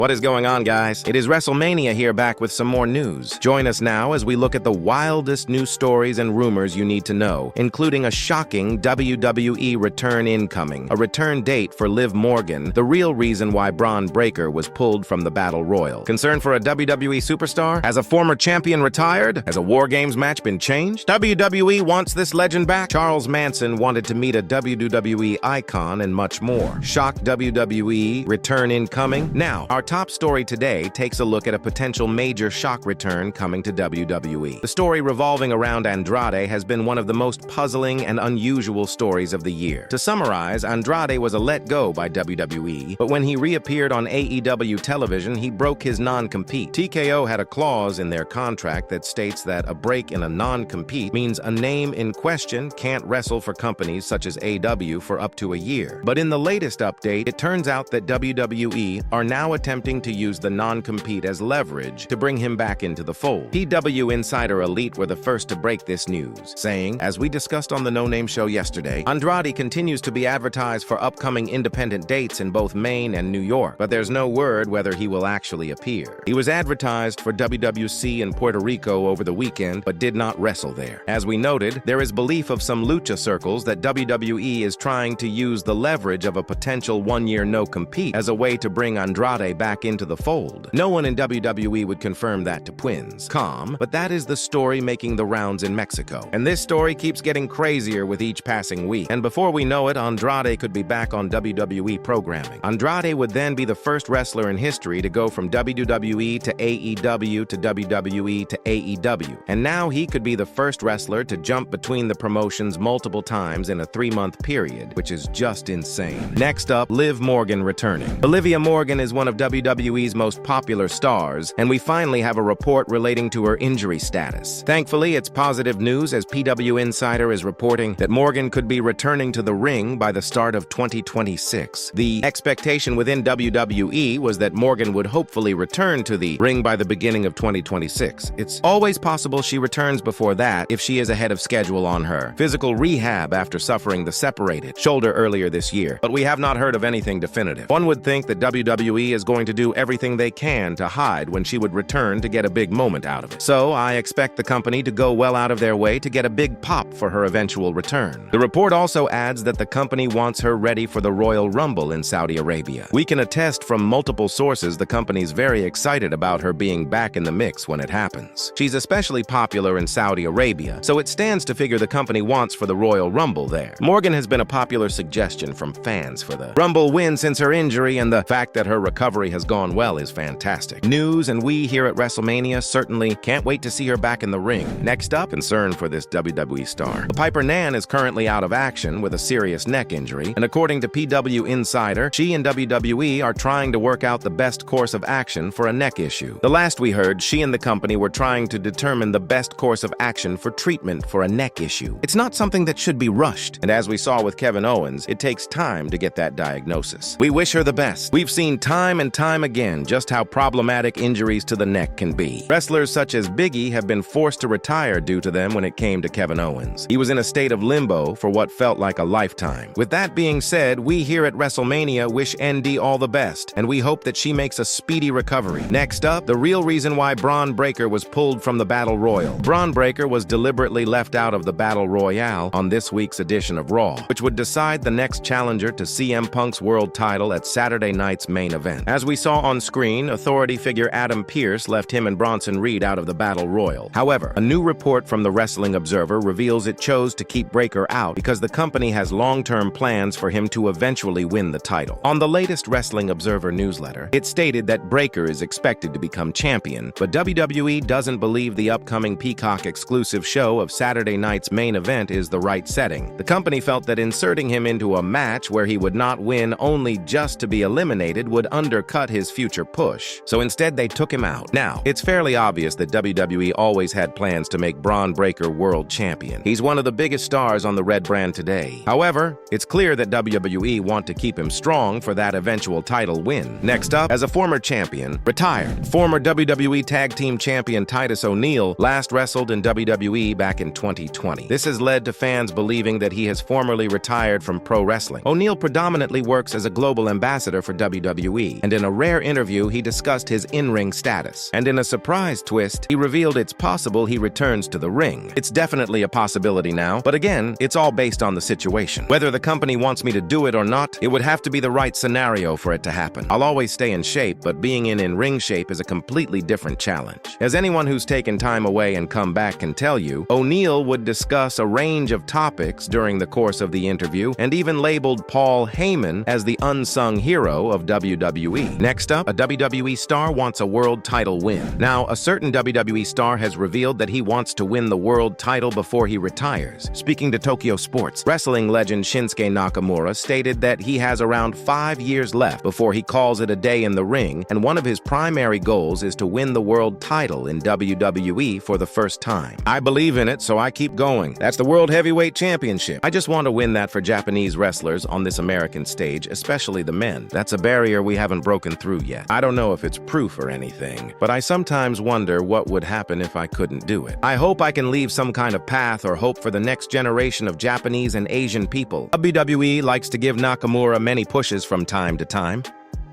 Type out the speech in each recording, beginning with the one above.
What is going on, guys? It is WrestleMania here, back with some more news. Join us now as we look at the wildest news stories and rumors you need to know, including a shocking WWE return incoming, a return date for Liv Morgan, the real reason why Bron Breakker was pulled from the Battle Royal. Concern for a WWE superstar? Has a former champion retired? Has a WarGames match been changed? WWE wants this legend back? Charles Manson wanted to meet a WWE icon, and much more. Shock WWE return incoming? Now, our top story today takes a look at a potential major shock return coming to WWE. The story revolving around Andrade has been one of the most puzzling and unusual stories of the year. To summarize, Andrade was a let go by WWE, but when he reappeared on AEW television, he broke his non-compete. TKO had a clause in their contract that states that a break in a non-compete means a name in question can't wrestle for companies such as AEW for up to a year. But in the latest update, it turns out that WWE are now attempting to use the non-compete as leverage to bring him back into the fold. PW Insider Elite were the first to break this news, saying, as we discussed on the No Name Show yesterday, Andrade continues to be advertised for upcoming independent dates in both Maine and New York, but there's no word whether he will actually appear. He was advertised for WWC in Puerto Rico over the weekend, but did not wrestle there. As we noted, there is belief of some lucha circles that WWE is trying to use the leverage of a potential one-year no-compete as a way to bring Andrade back into the fold. No one in WWE would confirm that to Twins.com, but that is the story making the rounds in Mexico. And this story keeps getting crazier with each passing week. And before we know it, Andrade could be back on WWE programming. Andrade would then be the first wrestler in history to go from WWE to AEW to WWE to AEW. And now he could be the first wrestler to jump between the promotions multiple times in a 3-month period, which is just insane. Next up, Liv Morgan returning. Olivia Morgan is one of WWE's most popular stars, and we finally have a report relating to her injury status. Thankfully, it's positive news as PW Insider is reporting that Morgan could be returning to the ring by the start of 2026. The expectation within WWE was that Morgan would hopefully return to the ring by the beginning of 2026. It's always possible she returns before that if she is ahead of schedule on her physical rehab after suffering the separated shoulder earlier this year, but we have not heard of anything definitive. One would think that WWE is going to do everything they can to hide when she would return to get a big moment out of it. So I expect the company to go well out of their way to get a big pop for her eventual return. The report also adds that the company wants her ready for the Royal Rumble in Saudi Arabia. We can attest from multiple sources the company's very excited about her being back in the mix when it happens. She's especially popular in Saudi Arabia, so it stands to figure the company wants for the Royal Rumble there. Morgan has been a popular suggestion from fans for the Rumble win since her injury, and the fact that her recovery has gone well is fantastic news, and we here at WrestleMania certainly can't wait to see her back in the ring. Next up, concern for this WWE star. Piper Nan is currently out of action with a serious neck injury, and according to PW Insider, she and WWE are trying to work out the best course of action for a neck issue. The last we heard, she and the company were trying to determine the best course of action for treatment for a neck issue. It's not something that should be rushed, and as we saw with Kevin Owens, it takes time to get that diagnosis. We wish her the best. We've seen time and time again just how problematic injuries to the neck can be. Wrestlers such as Big E have been forced to retire due to them when it came to Kevin Owens. He was in a state of limbo for what felt like a lifetime. With that being said, we here at WrestleMania wish ND all the best, and we hope that she makes a speedy recovery. Next up, the real reason why Bron Breakker was pulled from the Battle Royal. Bron Breakker was deliberately left out of the Battle Royale on this week's edition of Raw, which would decide the next challenger to CM Punk's world title at Saturday night's main event. As we saw on screen, authority figure Adam Pearce left him and Bronson Reed out of the Battle Royal. However, a new report from the Wrestling Observer reveals it chose to keep Breakker out because the company has long-term plans for him to eventually win the title. On the latest Wrestling Observer newsletter, it stated that Breakker is expected to become champion, but WWE doesn't believe the upcoming Peacock exclusive show of Saturday night's main event is the right setting. The company felt that inserting him into a match where he would not win only just to be eliminated would undercut his future push, so instead they took him out. Now, it's fairly obvious that WWE always had plans to make Bron Breakker world champion. He's one of the biggest stars on the red brand today. However, it's clear that WWE want to keep him strong for that eventual title win. Next up, as a former champion, retired. Former WWE Tag Team Champion Titus O'Neil last wrestled in WWE back in 2020. This has led to fans believing that he has formerly retired from pro wrestling. O'Neil predominantly works as a global ambassador for WWE, and in a a rare interview, he discussed his in-ring status. And in a surprise twist, he revealed it's possible he returns to the ring. It's definitely a possibility now, but again, it's all based on the situation. Whether the company wants me to do it or not, it would have to be the right scenario for it to happen. I'll always stay in shape, but being in ring shape is a completely different challenge. As anyone who's taken time away and come back can tell you, O'Neal would discuss a range of topics during the course of the interview and even labeled Paul Heyman as the unsung hero of WWE. Next up, a WWE star wants a world title win. Now, a certain WWE star has revealed that he wants to win the world title before he retires. Speaking to Tokyo Sports, wrestling legend Shinsuke Nakamura stated that he has around 5 years left before he calls it a day in the ring, and one of his primary goals is to win the world title in WWE for the first time. I believe in it, so I keep going. That's the World Heavyweight Championship. I just want to win that for Japanese wrestlers on this American stage, especially the men. That's a barrier we haven't broken through yet. I don't know if it's proof or anything, but I sometimes wonder what would happen if I couldn't do it. I hope I can leave some kind of path or hope for the next generation of Japanese and Asian people. WWE likes to give Nakamura many pushes from time to time,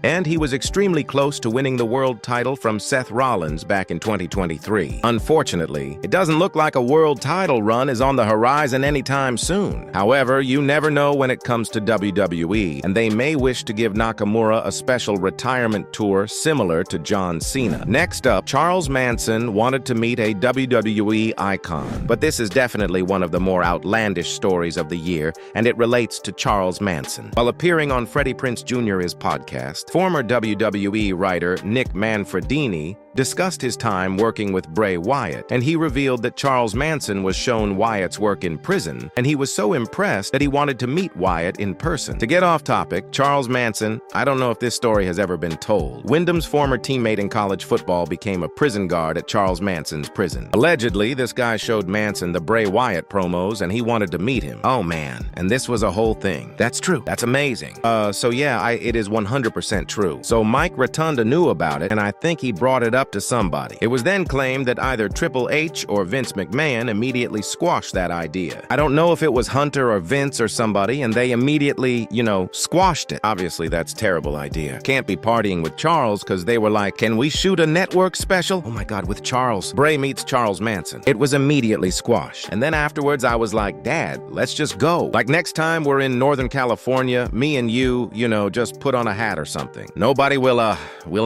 and he was extremely close to winning the world title from Seth Rollins back in 2023. Unfortunately, it doesn't look like a world title run is on the horizon anytime soon. However, you never know when it comes to WWE, and they may wish to give Nakamura a special retirement tour similar to John Cena. Next up, Charles Manson wanted to meet a WWE icon, but this is definitely one of the more outlandish stories of the year, and it relates to Charles Manson. While appearing on Freddie Prinze Jr.'s podcast, former WWE writer Nick Manfredini discussed his time working with Bray Wyatt, and he revealed that Charles Manson was shown Wyatt's work in prison, and he was so impressed that he wanted to meet Wyatt in person. To get off topic, Charles Manson, I don't know if this story has ever been told. Wyndham's former teammate in college football became a prison guard at Charles Manson's prison. Allegedly, this guy showed Manson the Bray Wyatt promos, and he wanted to meet him. Oh man, and this was a whole thing. That's true. That's amazing. So yeah, it is 100% true. So Mike Rotunda knew about it, and I think he brought it up to somebody. It was then claimed that either Triple H or Vince McMahon immediately squashed that idea. I don't know if it was Hunter or Vince or somebody, and they immediately, squashed it. Obviously, that's a terrible idea. Can't be partying with Charles because they were like, can we shoot a network special? Oh my God, with Charles. Bray meets Charles Manson. It was immediately squashed. And then afterwards, I was like, Dad, let's just go. Like next time we're in Northern California, me and you, just put on a hat or something. Nobody will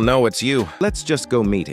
know it's you. Let's just go meet him,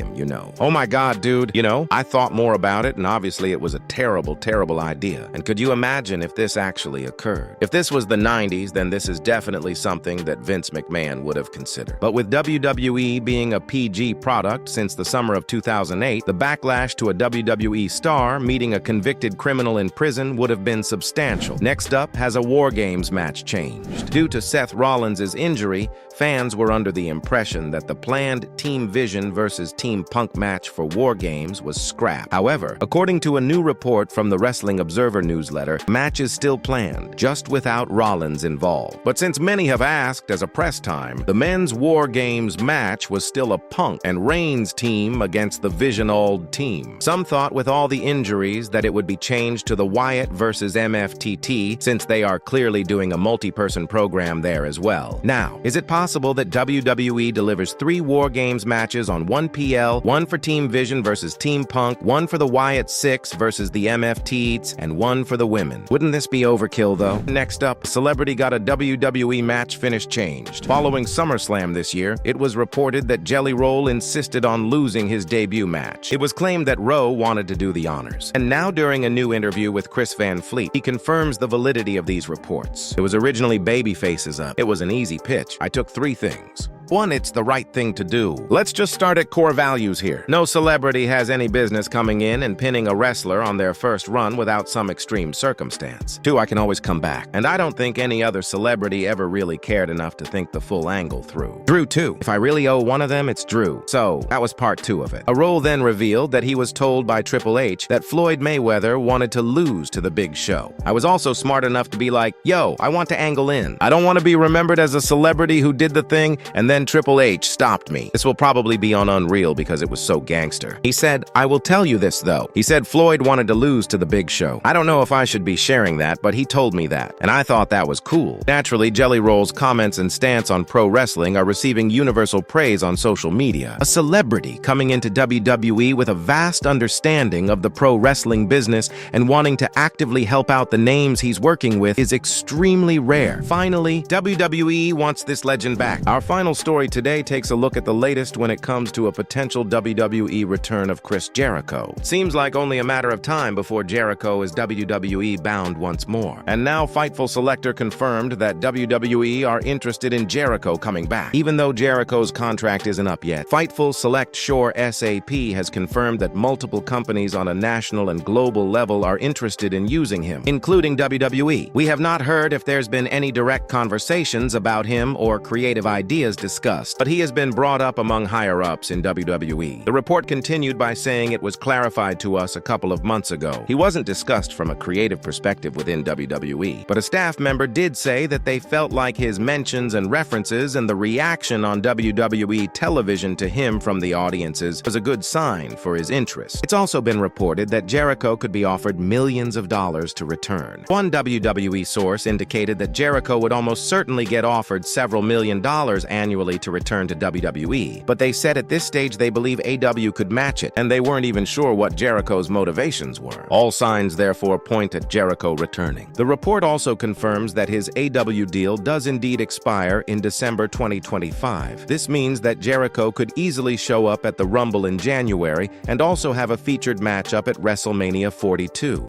Oh my God, dude, I thought more about it, and obviously it was a terrible, terrible idea. And could you imagine if this actually occurred? If this was the 90s, then this is definitely something that Vince McMahon would have considered. But with WWE being a PG product since the summer of 2008, the backlash to a WWE star meeting a convicted criminal in prison would have been substantial. Next up, has a WarGames match changed? Due to Seth Rollins' injury, fans were under the impression that the planned Team Vision versus Team Punk match for WarGames was scrapped. However, according to a new report from the Wrestling Observer newsletter, match is still planned, just without Rollins involved. But since many have asked as a press time, the men's WarGames match was still a Punk and Reigns team against the Vision Old team. Some thought with all the injuries that it would be changed to the Wyatt versus MFTT, since they are clearly doing a multi-person program there as well. Now, is it possible that WWE delivers 3 WarGames matches on one PL, one for Team Vision versus Team Punk, one for the Wyatt 6 versus the MFTs, and one for the women? Wouldn't this be overkill though? Next up, celebrity got a WWE match finish changed. Following SummerSlam this year, it was reported that Jelly Roll insisted on losing his debut match. It was claimed that Rowe wanted to do the honors. And now during a new interview with Chris Van Fleet, he confirms the validity of these reports. It was originally babyfaces up. It was an easy pitch. I took 3 things. 1, it's the right thing to do. Let's just start at core values here. No celebrity has any business coming in and pinning a wrestler on their first run without some extreme circumstance. 2, I can always come back. And I don't think any other celebrity ever really cared enough to think the full angle through. Drew, too. If I really owe one of them, it's Drew. So, that was part 2 of it. A Roll then revealed that he was told by Triple H that Floyd Mayweather wanted to lose to the Big Show. I was also smart enough to be like, yo, I want to angle in. I don't want to be remembered as a celebrity who did the thing and then then Triple H stopped me. This will probably be on Unreal because it was so gangster. He said, "I will tell you this though." He said Floyd wanted to lose to the Big Show. I don't know if I should be sharing that, but he told me that, and I thought that was cool. Naturally, Jelly Roll's comments and stance on pro wrestling are receiving universal praise on social media. A celebrity coming into WWE with a vast understanding of the pro wrestling business and wanting to actively help out the names he's working with is extremely rare. Finally, WWE wants this legend back. Our final story today takes a look at the latest when it comes to a potential WWE return of Chris Jericho. Seems like only a matter of time before Jericho is WWE bound once more. And now Fightful Selector confirmed that WWE are interested in Jericho coming back. Even though Jericho's contract isn't up yet, Fightful Select Shore SAP has confirmed that multiple companies on a national and global level are interested in using him, including WWE. We have not heard if there's been any direct conversations about him or creative ideas discussed, but he has been brought up among higher-ups in WWE. The report continued by saying it was clarified to us a couple of months ago. He wasn't discussed from a creative perspective within WWE, but a staff member did say that they felt like his mentions and references and the reaction on WWE television to him from the audiences was a good sign for his interest. It's also been reported that Jericho could be offered millions of dollars to return. One WWE source indicated that Jericho would almost certainly get offered several $million annually to return to WWE, but they said at this stage they believe AW could match it, and they weren't even sure what Jericho's motivations were. All signs therefore point at Jericho returning. The report also confirms that his AW deal does indeed expire in December 2025. This means that Jericho could easily show up at the Rumble in January and also have a featured matchup at WrestleMania 42.